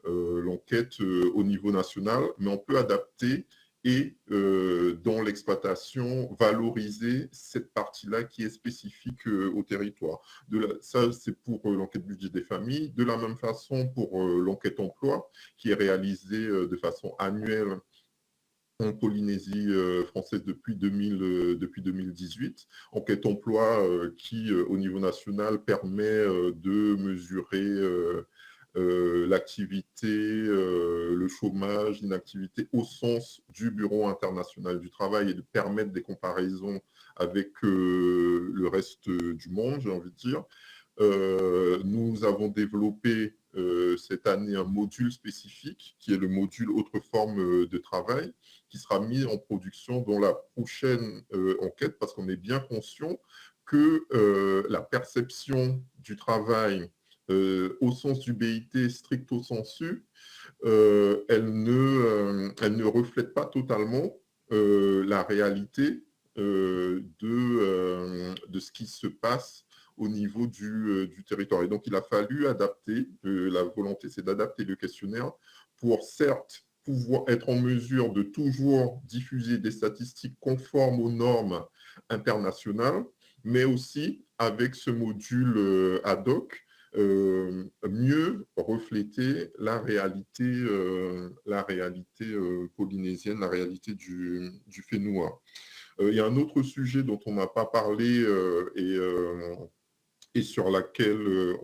l'enquête au niveau national, mais on peut adapter et dans l'exploitation, valoriser cette partie-là qui est spécifique au territoire. Ça, c'est pour l'enquête budget des familles. De la même façon, pour l'enquête emploi, qui est réalisée de façon annuelle en Polynésie française depuis 2018. Enquête emploi qui, au niveau national, permet de mesurer l'activité, le chômage, l'inactivité au sens du Bureau international du travail et de permettre des comparaisons avec le reste du monde, j'ai envie de dire. Nous avons développé cette année un module spécifique qui est le module autre forme de travail qui sera mis en production dans la prochaine enquête parce qu'on est bien conscient que la perception du travail au sens du BIT stricto sensu, elle ne reflète pas totalement la réalité de ce qui se passe au niveau du territoire. Et donc, il a fallu adapter, la volonté, c'est d'adapter le questionnaire pour, certes, pouvoir être en mesure de toujours diffuser des statistiques conformes aux normes internationales, mais aussi avec ce module ad hoc, mieux refléter la réalité polynésienne, la réalité du Fénois. Il y a un autre sujet dont on n'a pas parlé et sur lequel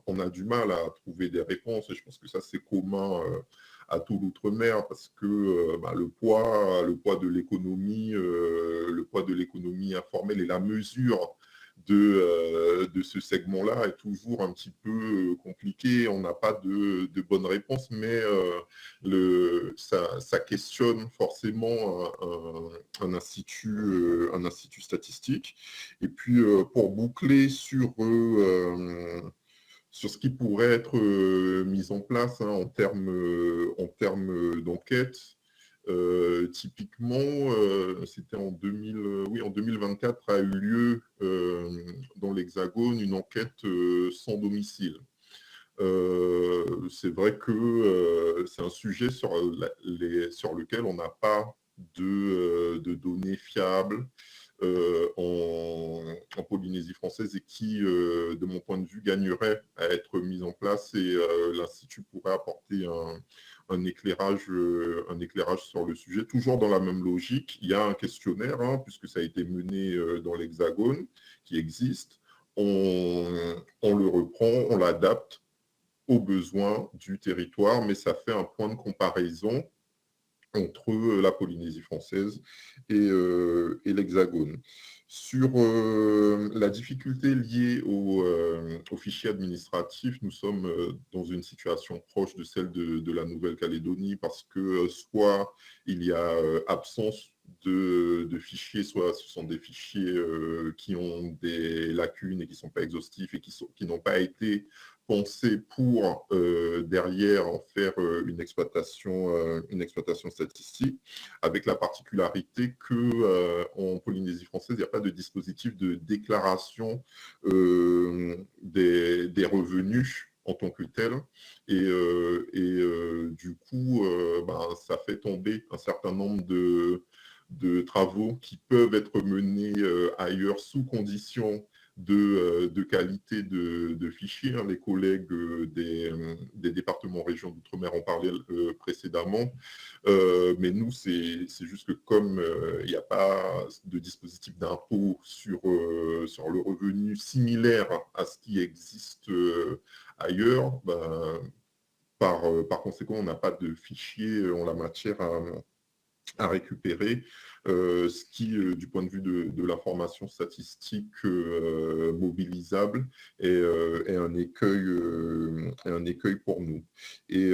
on a du mal à trouver des réponses, et je pense que ça c'est commun à tout l'outre-mer, parce que le poids de l'économie, informelle et la mesure de ce segment-là est toujours un petit peu compliqué. On n'a pas de bonne réponse, mais ça questionne forcément un institut statistique. Et puis, pour boucler sur ce qui pourrait être mis en place en termes d'enquête, typiquement, c'était en 2024 a eu lieu dans l'Hexagone une enquête sans domicile. C'est vrai que c'est un sujet sur lequel on n'a pas de données fiables en Polynésie française, et qui, de mon point de vue, gagnerait à être mise en place, et l'Institut pourrait apporter un éclairage sur le sujet, toujours dans la même logique. Il y a un questionnaire, puisque ça a été mené dans l'Hexagone, qui existe. On le reprend, on l'adapte aux besoins du territoire, mais ça fait un point de comparaison entre la Polynésie française et l'Hexagone. Sur la difficulté liée au fichier administratif, nous sommes dans une situation proche de celle de la Nouvelle-Calédonie, parce que soit il y a absence de fichiers, soit ce sont des fichiers qui ont des lacunes et qui ne sont pas exhaustifs, et qui n'ont pas été pensés pour derrière en faire une exploitation statistique, avec la particularité qu'en Polynésie française, il n'y a pas de dispositif de déclaration des revenus en tant que tel, et du coup, ça fait tomber un certain nombre de travaux qui peuvent être menés ailleurs sous condition de qualité de fichiers. Les collègues des départements régions d'outre-mer en parlaient précédemment, mais nous, c'est juste que comme il n'y a pas de dispositif d'impôt sur le revenu similaire à ce qui existe ailleurs, par conséquent, on n'a pas de fichier en la matière à récupérer, ce qui, du point de vue de l'information statistique mobilisable, est un écueil pour nous. Et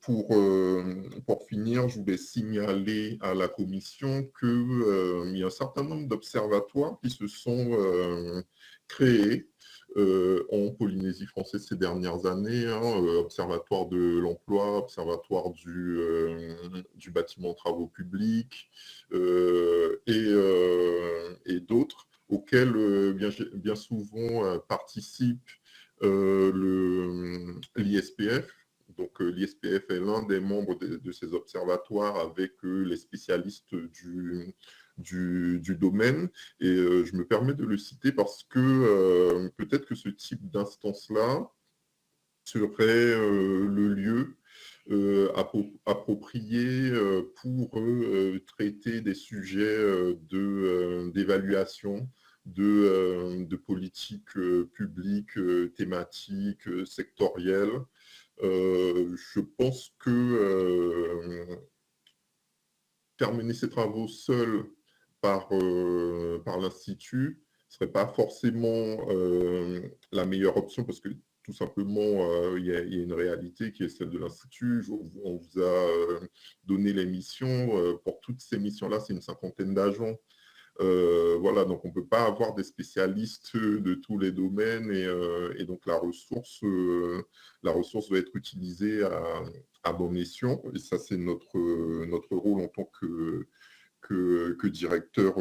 pour finir, je voulais signaler à la Commission qu'il y a un certain nombre d'observatoires qui se sont créés en Polynésie française ces dernières années, observatoire de l'emploi, observatoire du bâtiment travaux publics et d'autres, auxquels bien souvent participe l'ISPF. Donc l'ISPF est l'un des membres de ces observatoires, avec les spécialistes du domaine, et je me permets de le citer parce que peut-être que ce type d'instance-là serait le lieu approprié pour traiter des sujets d'évaluation de politiques publiques, thématiques, sectorielles. Je pense que terminer ces travaux seuls par l'Institut ne serait pas forcément la meilleure option, parce que tout simplement, il y a une réalité qui est celle de l'Institut. On vous a donné les missions. Pour toutes ces missions-là, c'est une cinquantaine d'agents. Voilà, donc on ne peut pas avoir des spécialistes de tous les domaines, et donc la ressource doit être utilisée à bon escient, et ça c'est notre rôle en tant que directeur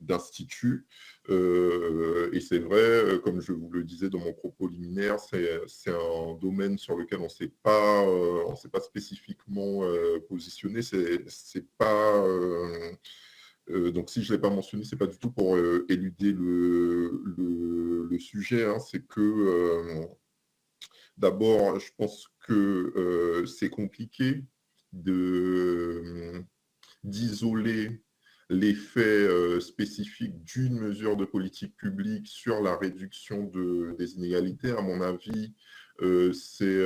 d'institut. Et c'est vrai, comme je vous le disais dans mon propos liminaire, c'est un domaine sur lequel on ne s'est pas spécifiquement positionné. C'est pas Donc, si je ne l'ai pas mentionné, ce n'est pas du tout pour éluder le sujet, hein, c'est que d'abord, je pense que c'est compliqué d'isoler l'effet spécifique d'une mesure de politique publique sur la réduction des inégalités. À mon avis, c'est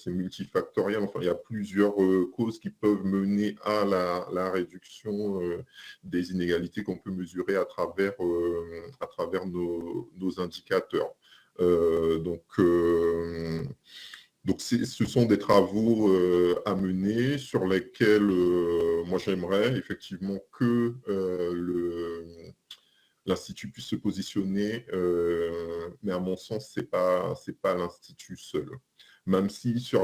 multifactoriel. Enfin, il y a plusieurs causes qui peuvent mener à la réduction des inégalités qu'on peut mesurer à travers nos indicateurs. Donc, ce sont des travaux à mener sur lesquels moi j'aimerais effectivement que l'Institut puisse se positionner, mais à mon sens, c'est pas l'Institut seul. Même si sur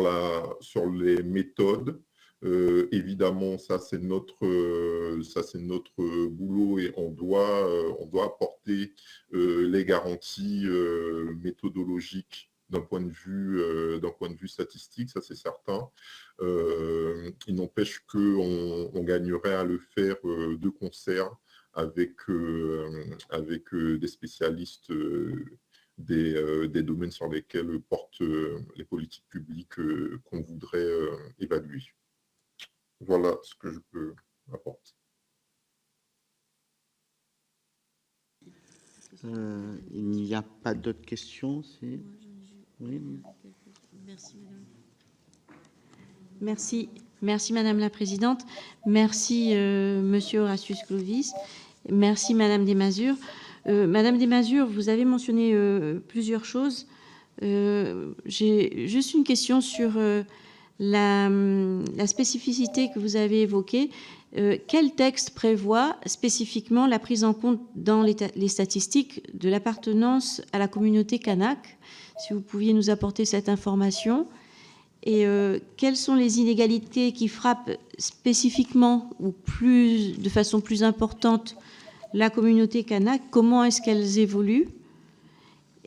les méthodes, évidemment, ça c'est notre boulot et on doit apporter les garanties méthodologiques d'un point de vue statistique, ça c'est certain. Il n'empêche qu'on gagnerait à le faire de concert avec des spécialistes des domaines sur lesquels portent les politiques publiques qu'on voudrait évaluer. Voilà ce que je peux apporter. Il n'y a pas d'autres questions. Oui. Merci Madame la Présidente. Merci Monsieur Horatius Clovis. Merci Madame Desmazures. Madame Desmazures, vous avez mentionné plusieurs choses. J'ai juste une question sur la spécificité que vous avez évoquée. Quel texte prévoit spécifiquement la prise en compte dans les statistiques de l'appartenance à la communauté kanak? Si vous pouviez nous apporter cette information. Et quelles sont les inégalités qui frappent spécifiquement ou de façon plus importante la communauté kanak? Comment est-ce qu'elles évoluent?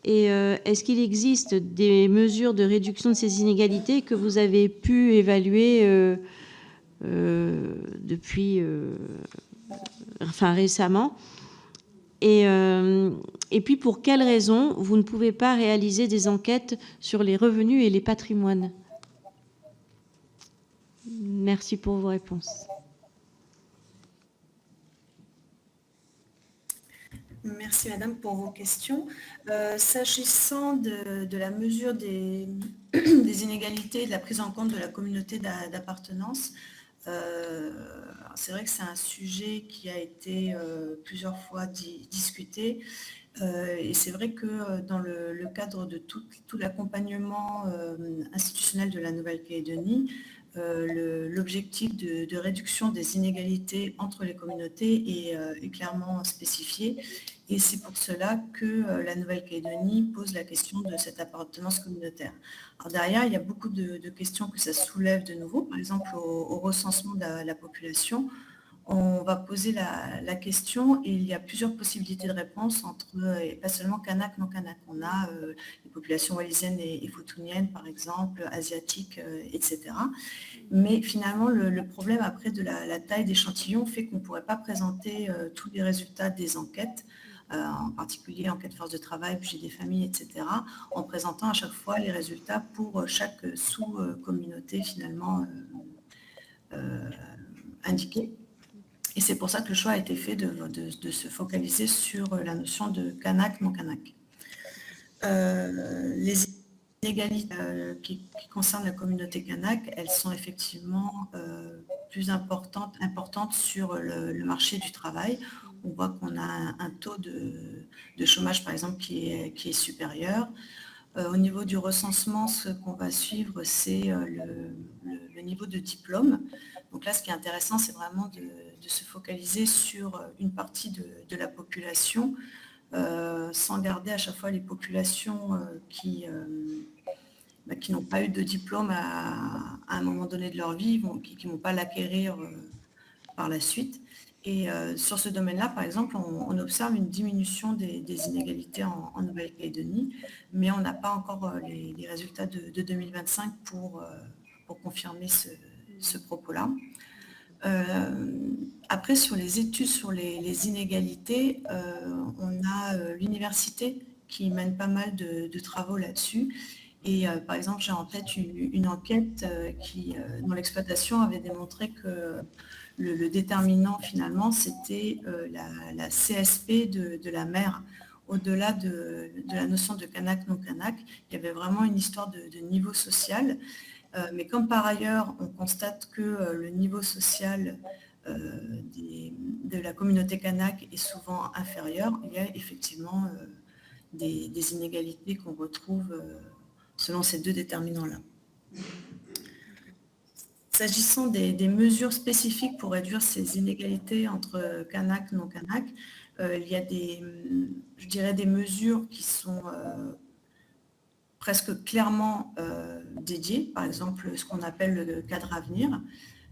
Et est-ce qu'il existe des mesures de réduction de ces inégalités que vous avez pu évaluer depuis récemment? Et puis, pour quelles raisons vous ne pouvez pas réaliser des enquêtes sur les revenus et les patrimoines? Merci pour vos réponses. Merci Madame pour vos questions. S'agissant de la mesure des inégalités et de la prise en compte de la communauté d'appartenance, c'est vrai que c'est un sujet qui a été plusieurs fois discuté. Et c'est vrai que dans le cadre de tout l'accompagnement institutionnel de la Nouvelle-Calédonie, l'objectif de réduction des inégalités entre les communautés est clairement spécifié. Et c'est pour cela que la Nouvelle-Calédonie pose la question de cette appartenance communautaire. Alors derrière, il y a beaucoup de questions que ça soulève de nouveau. Par exemple, au recensement de la population, on va poser la question et il y a plusieurs possibilités de réponse et pas seulement kanak, non kanak. On a les populations wallisiennes et futuniennes, par exemple, asiatiques, etc. Mais finalement, le problème après de la taille d'échantillon fait qu'on ne pourrait pas présenter tous les résultats des enquêtes, en particulier enquête force de travail, budget des familles, etc., en présentant à chaque fois les résultats pour chaque sous-communauté finalement indiquée. Et c'est pour ça que le choix a été fait de se focaliser sur la notion de kanak, non kanak. Les inégalités qui concernent la communauté kanak, elles sont effectivement plus importantes sur le marché du travail. On voit qu'on a un taux de chômage, par exemple, qui est supérieur. Au niveau du recensement, ce qu'on va suivre, c'est le niveau de diplôme. Donc là, ce qui est intéressant, c'est vraiment de se focaliser sur une partie de la population, sans garder à chaque fois les populations qui n'ont pas eu de diplôme à un moment donné de leur vie, qui ne vont pas l'acquérir par la suite. Et sur ce domaine-là, par exemple, on observe une diminution des inégalités en Nouvelle-Calédonie, mais on n'a pas encore les résultats de 2025 pour confirmer ce propos-là. Après, sur les études sur les inégalités, on a l'université qui mène pas mal de travaux là-dessus. Et par exemple, j'ai en tête une enquête dont l'exploitation avait démontré que le déterminant finalement, c'était la CSP de la mer. Au-delà de la notion de Kanak, non Kanak, il y avait vraiment une histoire de niveau social. Mais comme par ailleurs, on constate que le niveau social de la communauté kanak est souvent inférieur, il y a effectivement des inégalités qu'on retrouve selon ces deux déterminants-là. S'agissant des mesures spécifiques pour réduire ces inégalités entre kanak et non kanak, il y a je dirais des mesures qui sont presque clairement dédiées. Par exemple, ce qu'on appelle le cadre avenir.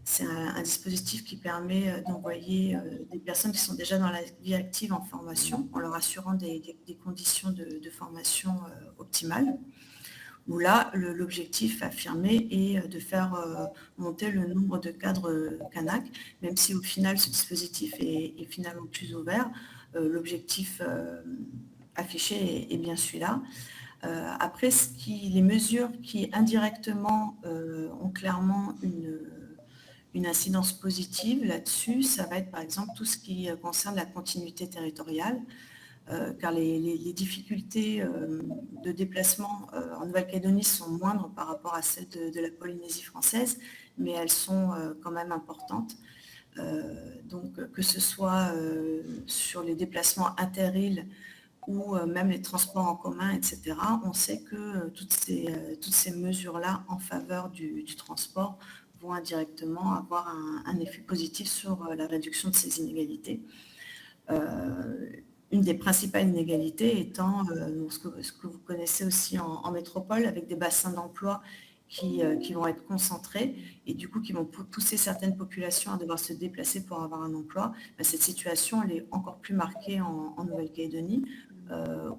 C'est un dispositif qui permet d'envoyer des personnes qui sont déjà dans la vie active en formation, en leur assurant des conditions de formation optimales. Où là, l'objectif affirmé est de faire monter le nombre de cadres Kanak, même si au final, ce dispositif est finalement plus ouvert. L'objectif affiché est bien celui-là. Après, les mesures qui indirectement ont clairement une incidence positive là-dessus, ça va être par exemple tout ce qui concerne la continuité territoriale, car les difficultés de déplacement en Nouvelle-Calédonie sont moindres par rapport à celles de la Polynésie française, mais elles sont quand même importantes. Donc que ce soit sur les déplacements inter-îles ou même les transports en commun, etc., on sait que toutes ces mesures-là en faveur du transport vont indirectement avoir un effet positif sur la réduction de ces inégalités. Une des principales inégalités étant ce que vous connaissez aussi en métropole, avec des bassins d'emploi qui vont être concentrés et du coup qui vont pousser certaines populations à devoir se déplacer pour avoir un emploi. Cette situation, elle est encore plus marquée en Nouvelle-Calédonie,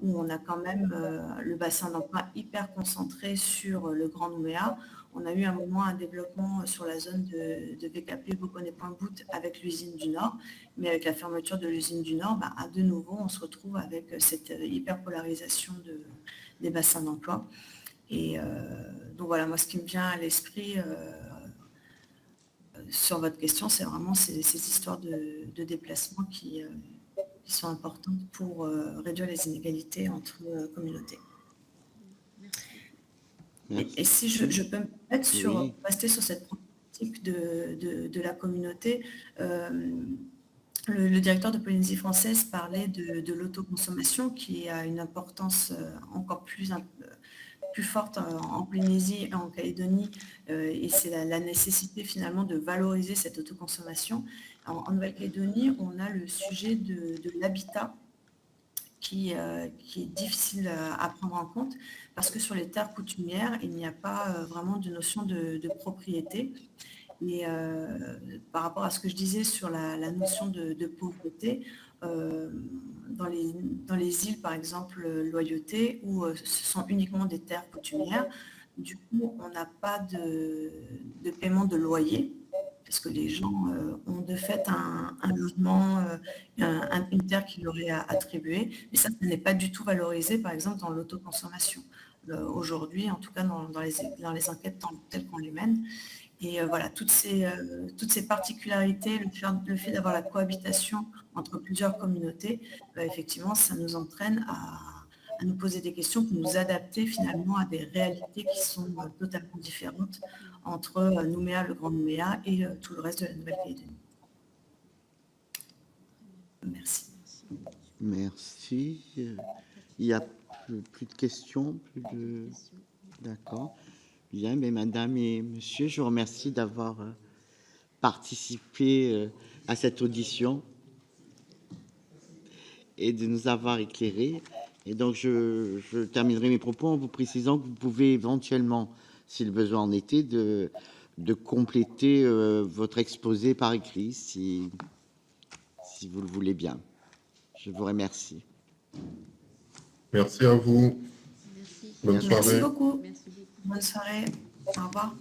où on a quand même le bassin d'emploi hyper concentré sur le Grand Nouméa. On a eu un moment un développement sur la zone de VKP Boconnais-Point-Bout avec l'usine du Nord, mais avec la fermeture de l'usine du Nord, de nouveau, on se retrouve avec cette hyperpolarisation des bassins d'emploi. Et donc voilà, moi, ce qui me vient à l'esprit sur votre question, c'est vraiment ces histoires de déplacement qui sont importantes pour réduire les inégalités entre communautés. Et si je peux me permettre rester sur cette problématique de la communauté, le directeur de Polynésie française parlait de l'autoconsommation qui a une importance encore plus forte en Polynésie et en Calédonie, et c'est la nécessité finalement de valoriser cette autoconsommation. En Nouvelle-Calédonie, on a le sujet de l'habitat qui est difficile à prendre en compte parce que sur les terres coutumières, il n'y a pas vraiment de notion de propriété. Et par rapport à ce que je disais sur la notion de pauvreté, dans les îles, par exemple, Loyauté, où ce sont uniquement des terres coutumières, du coup, on n'a pas de paiement de loyer, parce que les gens ont de fait un logement, une terre qui leur est attribuée, mais ça n'est pas du tout valorisé, par exemple, dans l'autoconsommation. Aujourd'hui, en tout cas, dans les enquêtes telles qu'on les mène. Et voilà, toutes ces particularités, le fait d'avoir la cohabitation entre plusieurs communautés, effectivement, ça nous entraîne à nous poser des questions pour nous adapter finalement à des réalités qui sont totalement différentes entre Nouméa, le Grand Nouméa et tout le reste de la Nouvelle-Calédonie. Merci. Merci. Il n'y a plus de questions, D'accord. Bien, mais madame et monsieur, je vous remercie d'avoir participé à cette audition et de nous avoir éclairés. Et donc, je terminerai mes propos en vous précisant que vous pouvez éventuellement, si le besoin en était, de compléter votre exposé par écrit, si vous le voulez bien. Je vous remercie. Merci à vous. Bonne soirée. Merci beaucoup. Bonne soirée. Au revoir.